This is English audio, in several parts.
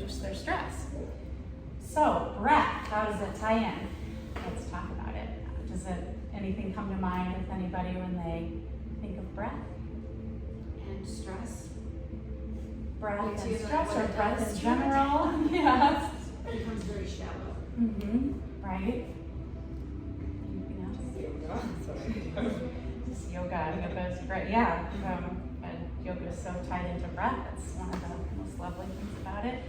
reduce their stress. So breath, how does it tie in? Let's talk about it. Does anything come to mind with anybody when they think of breath? And stress. Breath and stress, or breath in general? Yes. It becomes very shallow. Right. Anything else? Yoga. Just yoga. Yoga is great. Yeah. And yoga is so tied into breath. It's one of the most lovely things about it.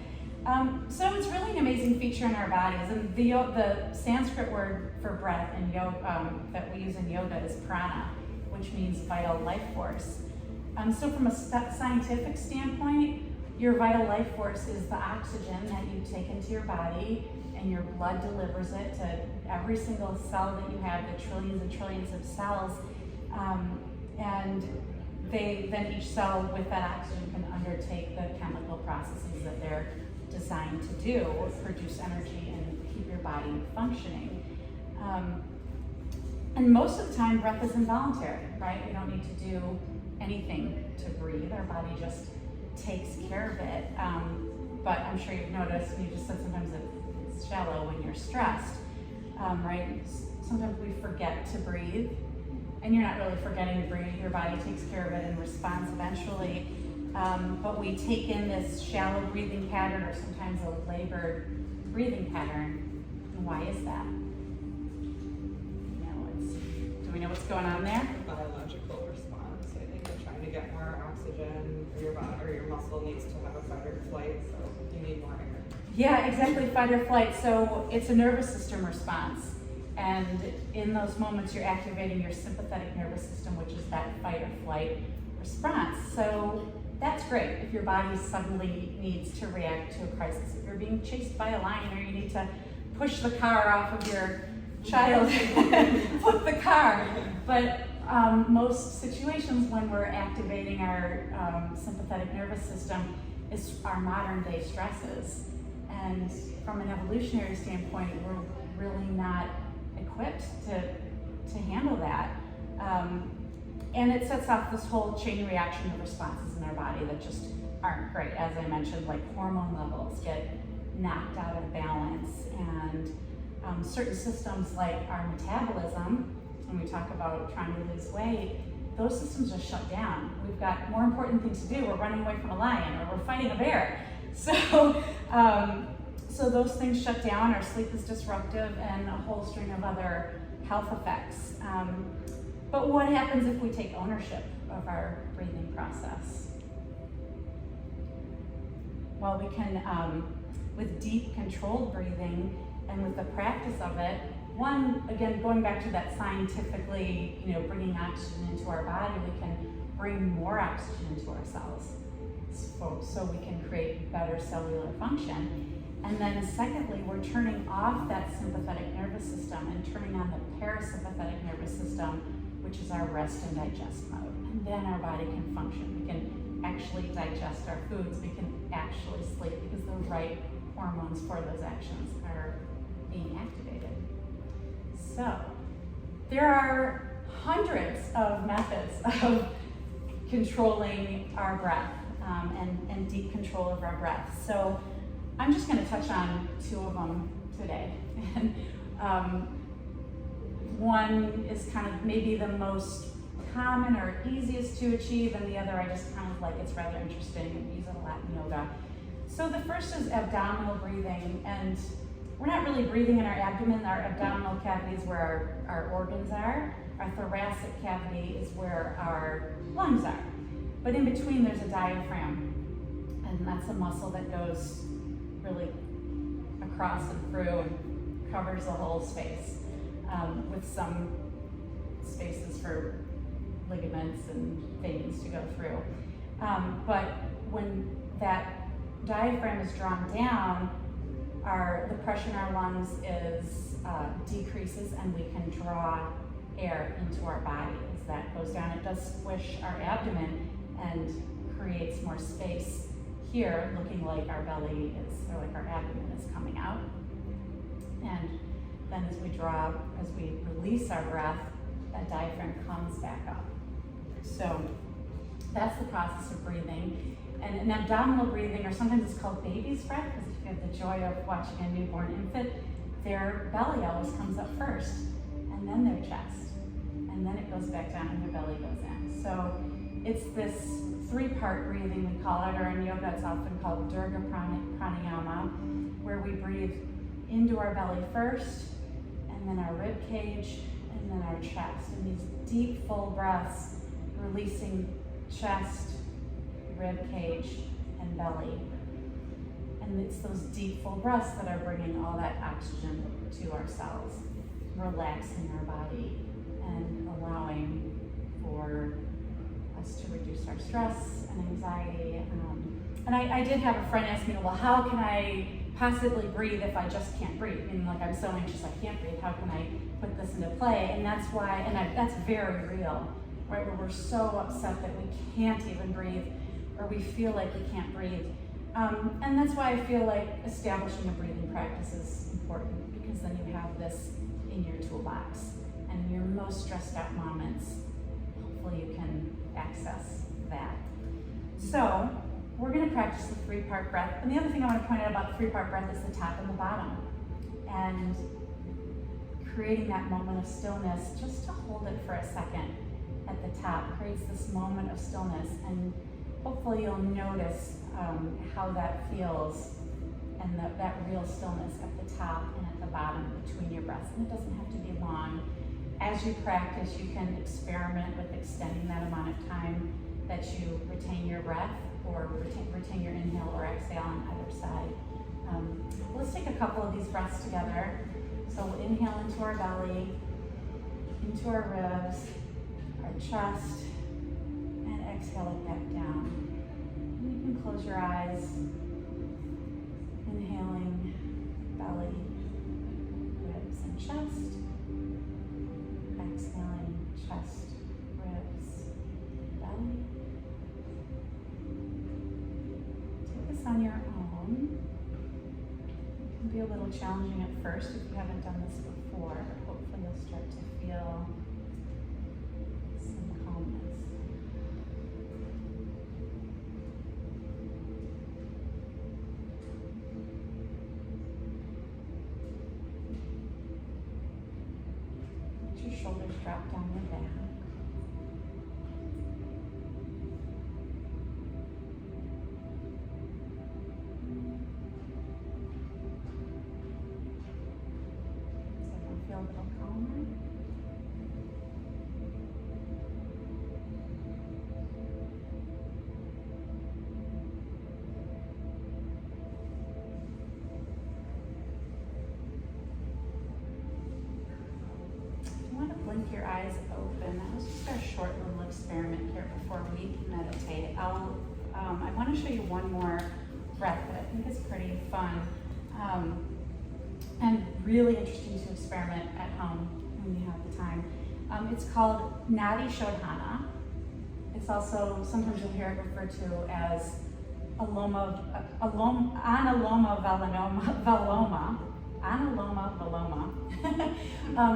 So it's really an amazing feature in our bodies. And the Sanskrit word for breath in yoga that we use in yoga is prana, which means vital life force. So from a scientific standpoint, your vital life force is the oxygen that you take into your body, and your blood delivers it to every single cell that you have, the trillions and trillions of cells. And then each cell with that oxygen can undertake the chemical processes that they're designed to do, produce energy and keep your body functioning. And most of the time, breath is involuntary, right? We don't need to do anything to breathe. Our body just takes care of it. But I'm sure you've noticed, and you just said sometimes it's shallow when you're stressed, right? Sometimes we forget to breathe, and you're not really forgetting to breathe. Your body takes care of it and responds eventually. But we take in this shallow breathing pattern, or sometimes a labored breathing pattern. And why is that? Do we know what's going on there? Biological response. I think you're trying to get more oxygen, or your body or your muscle needs to have a fight or flight, so you need more air. Yeah, exactly, fight or flight. So it's a nervous system response. And in those moments, you're activating your sympathetic nervous system, which is that fight or flight response. So that's great if your body suddenly needs to react to a crisis. If you're being chased by a lion, or you need to push the car off of your child, flip the car. But most situations when we're activating our sympathetic nervous system is our modern day stresses. And from an evolutionary standpoint, we're really not equipped to handle that. And it sets off this whole chain reaction of responses in our body that just aren't great. As I mentioned, like hormone levels get knocked out of balance, and certain systems like our metabolism, when we talk about trying to lose weight, those systems just shut down. We've got more important things to do. We're running away from a lion, or we're fighting a bear. So, so those things shut down, our sleep is disruptive, and a whole string of other health effects. But what happens if we take ownership of our breathing process? Well, we can, with deep controlled breathing and with the practice of it, one, again, going back to that scientifically, bringing oxygen into our body, we can bring more oxygen into our cells so we can create better cellular function. And then secondly, we're turning off that sympathetic nervous system and turning on the parasympathetic nervous system, which is our rest and digest mode. And then our body can function. We can actually digest our foods. We can actually sleep because the right hormones for those actions are being activated. So there are hundreds of methods of controlling our breath and deep control of our breath. So I'm just going to touch on two of them today. And one is kind of maybe the most common or easiest to achieve, and the other I just kind of like, it's rather interesting and use it a lot in yoga. So the first is abdominal breathing, and we're not really breathing in our abdomen. Our abdominal cavity is where our organs are. Our thoracic cavity is where our lungs are. But in between there's a diaphragm, and that's a muscle that goes really across and through and covers the whole space, with some spaces for ligaments and veins to go through. But when that diaphragm is drawn down, the pressure in our lungs decreases, and we can draw air into our body. As that goes down, it does squish our abdomen and creates more space here, looking like our belly is, or like our abdomen is coming out. And then as we release our breath, that diaphragm comes back up. So that's the process of breathing. And an abdominal breathing, or sometimes it's called baby's breath, because if you have the joy of watching a newborn infant, their belly always comes up first, and then their chest, and then it goes back down and their belly goes in. So it's this 3-part breathing, we call it, or in yoga it's often called Durga Pranayama, where we breathe into our belly first, and then our rib cage, and then our chest. And these deep, full breaths, releasing chest, rib cage, and belly. And it's those deep, full breaths that are bringing all that oxygen to our cells, relaxing our body, and allowing for us to reduce our stress and anxiety. And I did have a friend ask me, well, how can I possibly breathe if I just can't breathe? And like, I'm so anxious I can't breathe, how can I put this into play? And that's why, that's very real, right? Where we're so upset that we can't even breathe, or we feel like we can't breathe. And that's why I feel like establishing a breathing practice is important, because then you have this in your toolbox. And in your most stressed out moments, hopefully you can access that. So we're going to practice the 3-part breath. And the other thing I want to point out about the 3-part breath is the top and the bottom. And creating that moment of stillness, just to hold it for a second at the top, creates this moment of stillness. And hopefully you'll notice how that feels, and that real stillness at the top and at the bottom between your breaths. And it doesn't have to be long. As you practice, you can experiment with extending that amount of time that you retain your breath, or retain your inhale or exhale on either side. Let's take a couple of these breaths together. So we'll inhale into our belly, into our ribs, our chest, and exhale it back down. And you can close your eyes, inhaling belly, ribs, and chest. Exhaling chest, ribs, belly. Take this on your own. It can be a little challenging at first if you haven't done this before, but hopefully you'll start to feel some calmness. Let your shoulders drop down your back. Feel a little calmer. You want to blink your eyes open. That was just our short little experiment here before we meditate. I want to show you one more breath that I think is pretty fun. And really interesting to experiment at home when you have the time. It's called Nadi Shohana. It's also, sometimes you'll hear it referred to as analoma valoma,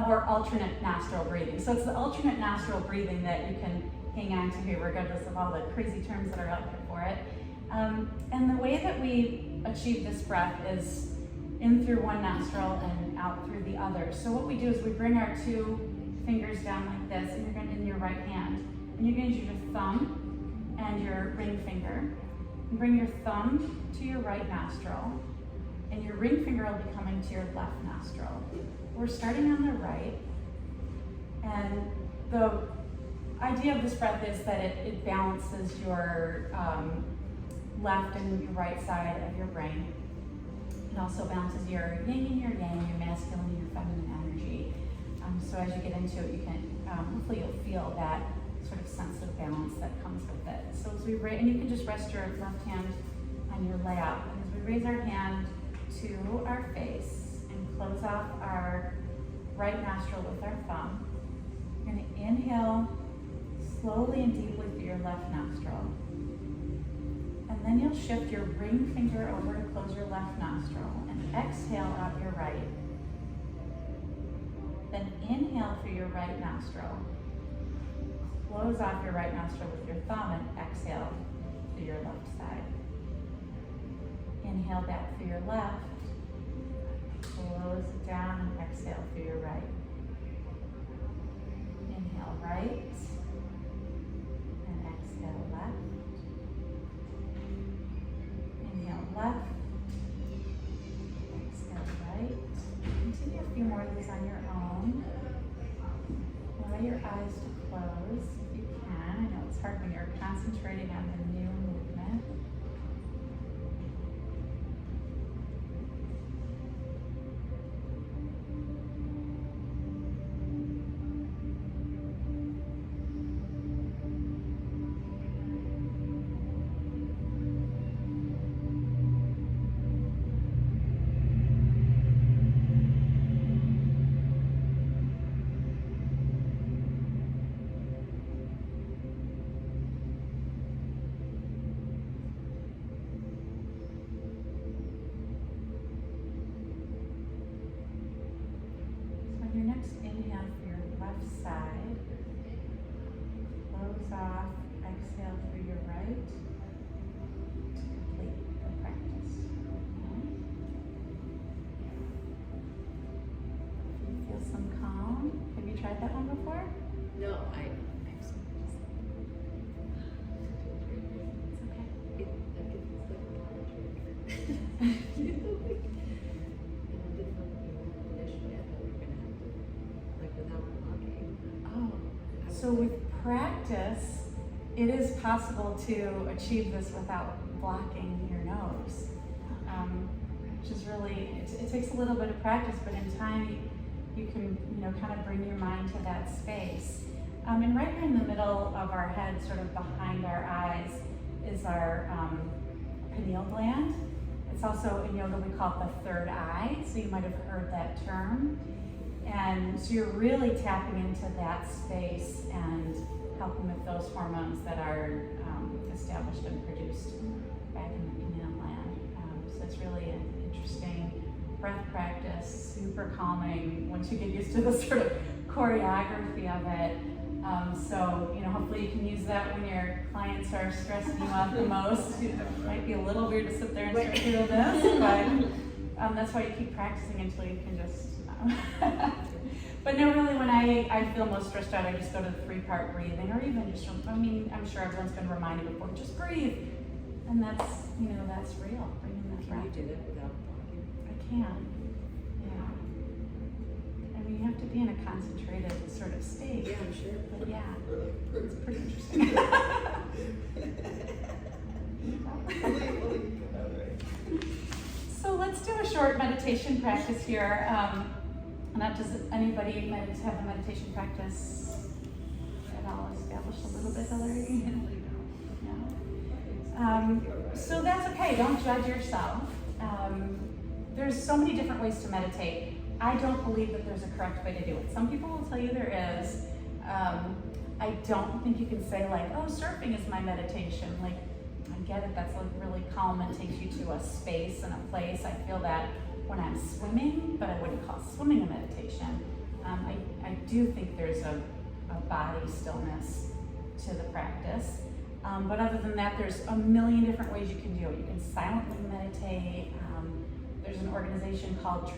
or alternate nostril breathing. So it's the alternate nostril breathing that you can hang on to here, regardless of all the crazy terms that are out there for it. And the way that we achieve this breath is in through one nostril and out through the other. So what we do is we bring our 2 fingers down like this, and you're going to in your right hand, and you're going to use your thumb and your ring finger, and bring your thumb to your right nostril, and your ring finger will be coming to your left nostril. We're starting on the right, and the idea of this breath is that it balances your left and your right side of your brain. It also balances your yin and your yang, your masculine and your feminine energy. So as you get into it, you can, hopefully you'll feel that sort of sense of balance that comes with it. So as we and you can just rest your left hand on your lap. And as we raise our hand to our face and close off our right nostril with our thumb, you're going to inhale slowly and deeply through your left nostril. And then you'll shift your ring finger over to close your left nostril and exhale out your right. Then inhale through your right nostril. Close off your right nostril with your thumb and exhale through through your left side. Inhale back through your left. Close it down and exhale through your right. Inhale right. And exhale left. Inhale left. Exhale right. Continue a few more of these on your own. Allow your eyes to close if you can. I know it's hard when you're concentrating on the new movement. Your next inhale for your left side. Close off, exhale through your right to complete the practice. Okay. You feel some calm? Have you tried that one before? No, It's okay. Oh, so with practice, it is possible to achieve this without blocking your nose, which is really, it takes a little bit of practice, but in time you can, kind of bring your mind to that space. And right here in the middle of our head, sort of behind our eyes, is our pineal gland. It's also in yoga we call it the third eye, so you might have heard that term. And so you're really tapping into that space and helping with those hormones that are established and produced back in the pineal gland. So it's really an interesting breath practice, super calming once you get used to the sort of choreography of it. So, hopefully you can use that when your clients are stressing you out the most. It might be a little weird to sit there and start doing this, but that's why you keep practicing until you can just But no, really, when I feel most stressed out, I just go to the 3-part breathing, or even just, I'm sure everyone's been reminded before, just breathe. And that's, that's real, bringing that breath. Can you do that without talking? I can, yeah. I mean, you have to be in a concentrated sort of state. Yeah, I'm sure. But yeah, it's pretty interesting. So let's do a short meditation practice here. Does anybody have a meditation practice at all established a little bit, Hillary? No. So that's okay, don't judge yourself. There's so many different ways to meditate. I don't believe that there's a correct way to do it. Some people will tell you there is. I don't think you can say oh, surfing is my meditation. I get it, that's really calm and takes you to a space and a place. I feel that when I'm swimming, but I wouldn't call swimming a meditation. I do think there's a body stillness to the practice. But other than that, there's a million different ways you can do it. You can silently meditate. There's an organization called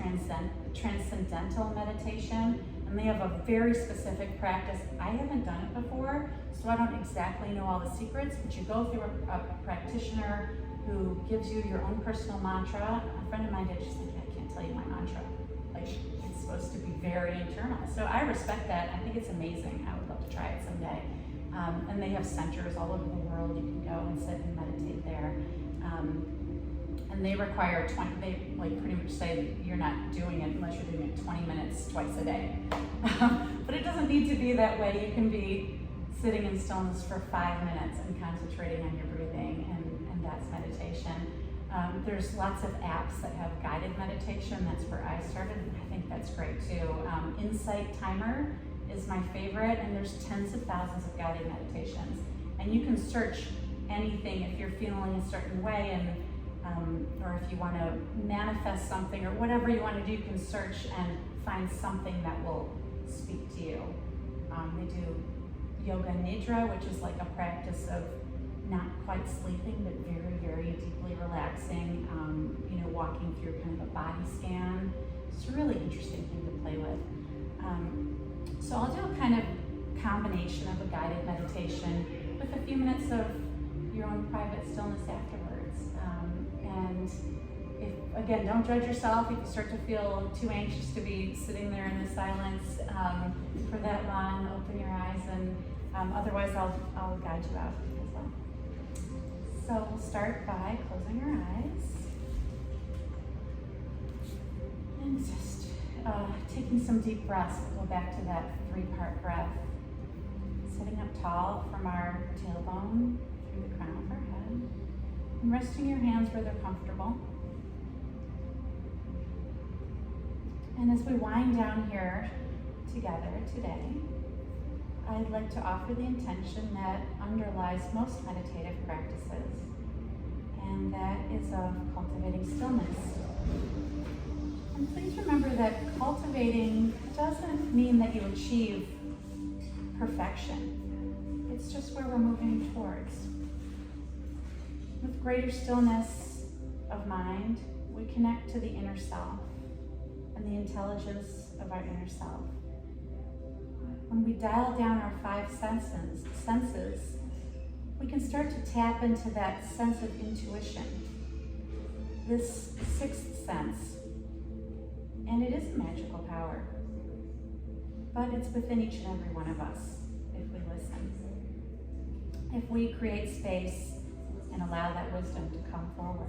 Transcendental Meditation, and they have a very specific practice. I haven't done it before, so I don't exactly know all the secrets, but you go through a practitioner who gives you your own personal mantra. A friend of mine did, she's like, I can't tell you my mantra. It's supposed to be very internal. So I respect that. I think it's amazing. I would love to try it someday. And they have centers all over the world. You can go and sit and meditate there. And they require they pretty much say you're not doing it unless you're doing it 20 minutes twice a day. But it doesn't need to be that way. You can be sitting in stillness for 5 minutes and concentrating on your breathing, and that's meditation. There's lots of apps that have guided meditation. That's where I started, and I think that's great too. Insight Timer is my favorite, and there's tens of thousands of guided meditations. And you can search anything if you're feeling a certain way, and or if you want to manifest something or whatever you want to do, you can search and find something that will speak to you. They do Yoga Nidra, which is like a practice of not quite sleeping, but very, very deeply relaxing. Walking through kind of a body scan. It's a really interesting thing to play with. So I'll do a kind of combination of a guided meditation with a few minutes of your own private stillness afterwards. And if, again, don't judge yourself if you start to feel too anxious to be sitting there in the silence for that long. Open your eyes, and otherwise I'll guide you out as well. So we'll start by closing our eyes and just taking some deep breaths. We'll go back to that 3-part breath. Sitting up tall from our tailbone through the crown of our head, and resting your hands where they're comfortable. And as we wind down here together today, I'd like to offer the intention that underlies most meditative practices, and that is of cultivating stillness. And please remember that cultivating doesn't mean that you achieve perfection. It's just where we're moving towards. With greater stillness of mind, we connect to the inner self and the intelligence of our inner self. When we dial down our 5 senses, we can start to tap into that sense of intuition, this 6th sense. And it is a magical power, but it's within each and every one of us if we listen. If we create space and allow that wisdom to come forward.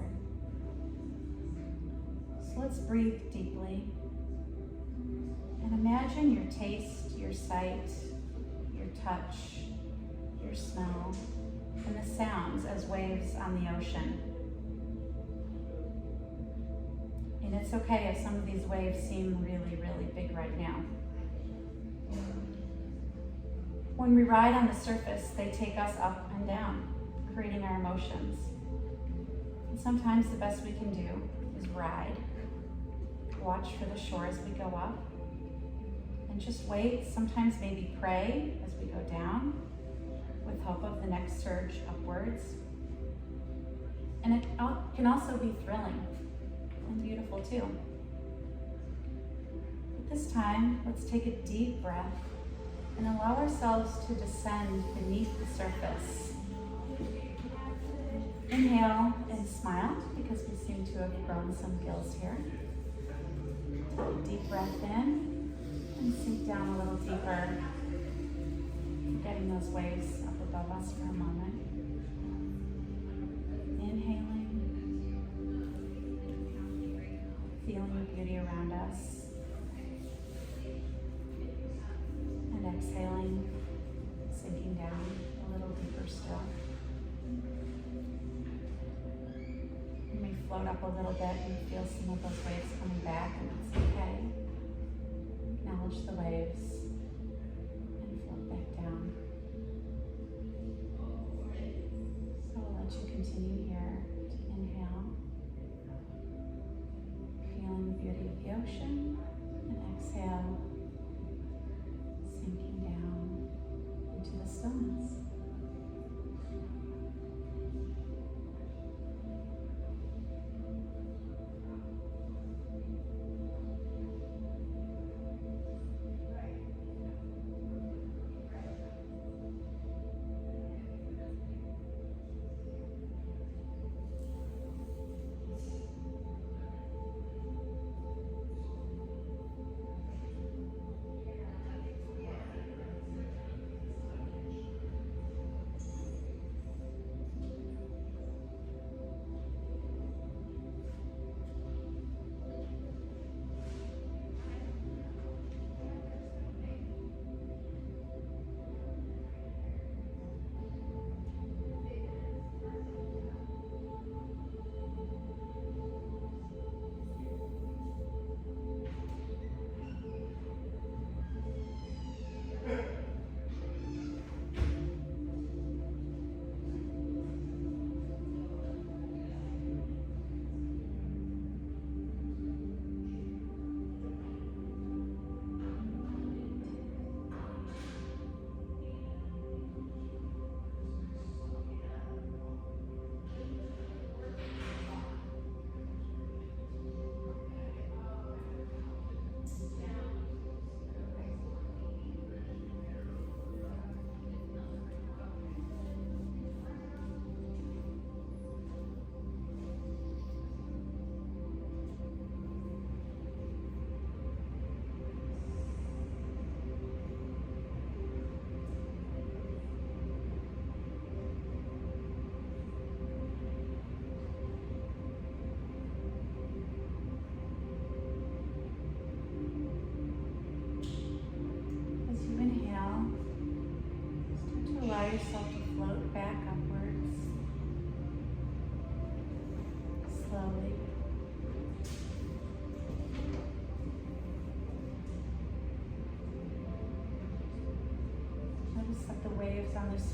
So let's breathe deeply and imagine your taste, your sight, your touch, your smell, and the sounds as waves on the ocean. And it's okay if some of these waves seem really, really big right now. When we ride on the surface, they take us up and down, creating our emotions. And sometimes the best we can do is ride, watch for the shore as we go up, and just wait, sometimes maybe pray as we go down, with hope of the next surge upwards. And it can also be thrilling and beautiful too. At this time, let's take a deep breath and allow ourselves to descend beneath the surface. Inhale and smile, because we seem to have grown some gills here. Take a deep breath in and sink down a little deeper, getting those waves up above us for a moment. Inhaling, feeling the beauty around us. And exhaling, sinking down a little deeper still. You may float up a little bit and feel some of those waves coming back, and it's okay. Acknowledge the waves and float back down. So I'll let you continue here to inhale, feeling the beauty of the ocean, and exhale, sinking down into the stillness.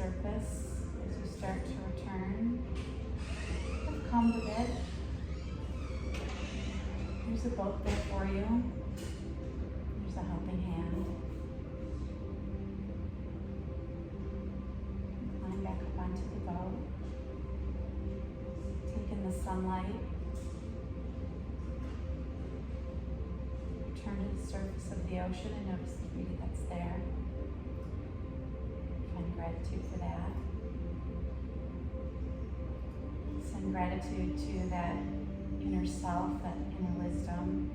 surface as you start to return. I've calmed a bit. There's a boat there for you. There's a helping hand. Climb back up onto the boat. Take in the sunlight. Return to the surface of the ocean and notice the beauty that's there. Find gratitude for that. Send gratitude to that inner self, that inner wisdom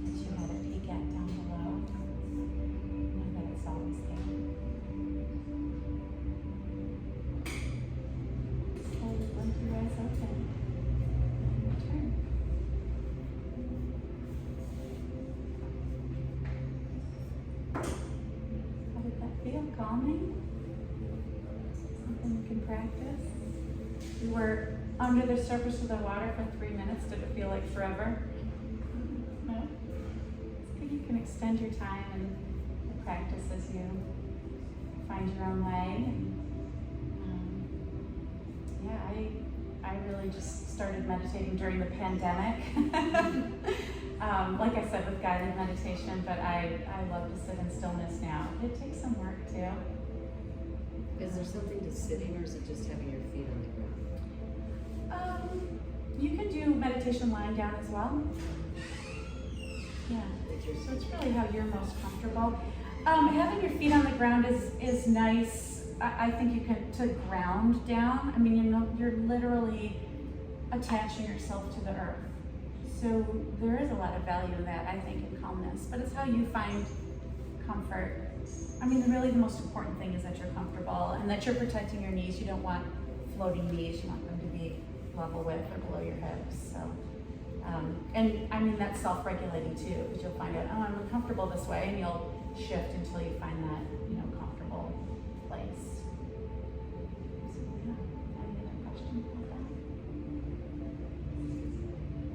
that you had a peek at down below. Know that it's always there. Slowly blink your eyes open and return. How did that feel? Calming? Something we can practice? We were under the surface of the water for 3 minutes. Did it feel like forever? No? So you can extend your time and practice as you find your own way. I really just started meditating during the pandemic. Like I said, with guided meditation, but I love to sit in stillness now. It takes some work too. Is there something to sitting, or is it just having your feet on the ground? You can do meditation lying down as well. Yeah, so it's really how you're most comfortable. Having your feet on the ground is nice. I think you can, to ground down. I mean, you're literally attaching yourself to the earth. So there is a lot of value in that, I think, in calmness. But it's how you find comfort. I mean, really the most important thing is that you're comfortable and that you're protecting your knees. You don't want floating knees. You want them to be level with or below your hips. So, and I mean, that's self-regulating too, because you'll find out, oh, I'm uncomfortable this way, and you'll shift until you find that, calm.